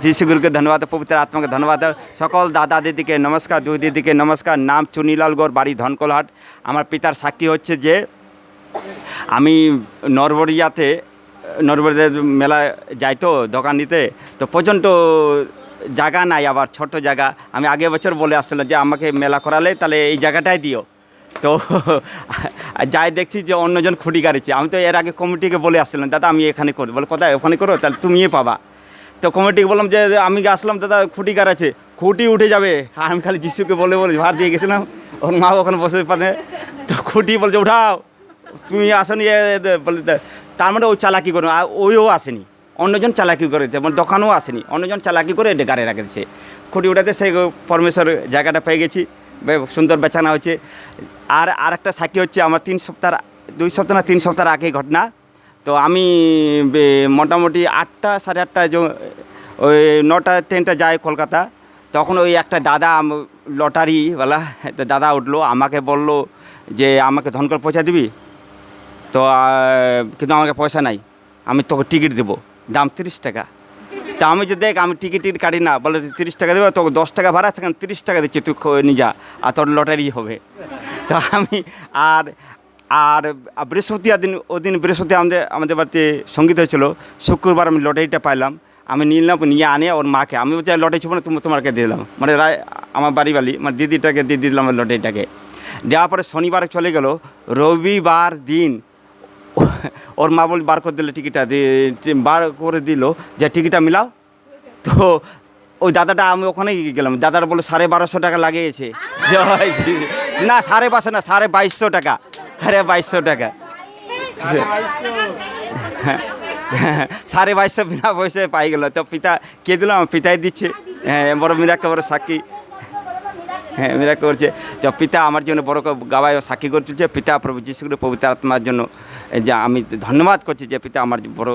যিশুগুরুকে ধন্যবাদ, পবিত্র আত্মাকে ধন্যবাদ। সকল দাদা দিদিকে নমস্কার, দুই দিদিকে নমস্কার। নাম চুনিলাল গৌর, বাড়ি ধনকলহাট। আমার পিতার সাক্ষী হচ্ছে যে আমি নরবরিয়াতে মেলা যাই তো দোকান নিতে, তো প্রচণ্ড জায়গা নাই, আবার ছোট জায়গা। আমি আগের বছর বলে আসছিলাম যে আমাকে মেলা করালে তাহলে এই জায়গাটাই দিও। তো যাই দেখছি যে অন্যজন খুঁটি গাড়িছে। আমি তো এর আগে কমিটিকে বলে আসছিলাম, দাদা আমি এখানে করি, বলে কোথায়, ওখানে করো, তাহলে তুমিই পাবা। তো কমিটিকে বললাম যে আমি আসলাম, দাদা খুঁটি গাড়াচ্ছে, খুঁটি উঠে যাবে। আর আমি খালি যিশুকে বলে ভার দিয়ে গেছিলাম, ওর মা ওখানে বসে পাতে। তো খুঁটি বলছে উঠাও, তুমি আসনি, বলে তার মানে ওই চালাকি করে, ওইও আসেনি, অন্যজন চালাকি করেছে, মানে দোকানও আসেনি, অন্যজন চালাকি করে গাড়ি রেখেছে। খুঁটি উঠাতে সেই পরমেশ্বর জায়গাটা পেয়ে গেছি, সুন্দর বেচানা হচ্ছে। আর একটা সাক্ষী হচ্ছে আমার 3 সপ্তাহ আগে ঘটনা। তো আমি মোটামুটি 8টা সাড়ে 8টা ওই 9টা ট্রেনটা যায় কলকাতা। তখন ওই একটা দাদা লটারিওয়ালা, তো দাদা উঠলো, আমাকে বলল যে আমাকে ধনকল পয়সা দিবি তো, কিন্তু আমাকে পয়সা নাই, আমি তোকে টিকিট দেবো, দাম 30 টাকা। তা আমি যে দেখ আমি টিকিট কাটি না, বলে 30 টাকা দেবো, তোকে 10 টাকা ভাড়া, সেখানে 30 টাকা দিচ্ছি, তুই নিয়ে যা, আর তোর লটারি হবে। তো আমি আর বৃহস্পতি আমাদের বাড়িতে সঙ্গীত হয়েছিল। শুক্রবার আমি লটারিটা পাইলাম, আমি নিয়ে আনে ওর মাকে, আমি বলছি লটারি ছিল না, তোমাকে দিয়ে দিলাম, মানে আমার বাড়ি মানে দিদিটাকে দিয়ে দিলাম লটারিটাকে। দেওয়ার পরে শনিবারে চলে গেল, রবিবার দিন ওর মা বলে বার করে দিল টিকিটটা, বার করে দিল যে টিকিটটা মিলাও। তো ওই দাদাটা, আমি ওখানে গেলাম, দাদাটা বলে 1250 টাকা লাগিয়েছে। না 1250 না, 2250 টাকা, 2250 টাকা, 2250 বিনা পয়সায় পাই গেল। তো পিতা কে দিল, আমার পিতাই দিচ্ছে। হ্যাঁ, বড় মিরাক্কেল, বড় সাক্ষী। হ্যাঁ, মিরাক্কেল করছে। তো পিতা আমার জন্য বড় গাওয়ায় সাক্ষী করছে যে পিতা প্রভু যিশুর পবিত্র আত্মার জন্য যে আমি ধন্যবাদ করছি যে পিতা আমার বড়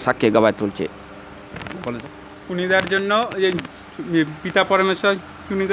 সাক্ষী গাওয়ায় তুলছে। চুনিদার জন্য, পিতা পরমেশ্বর চুনিদার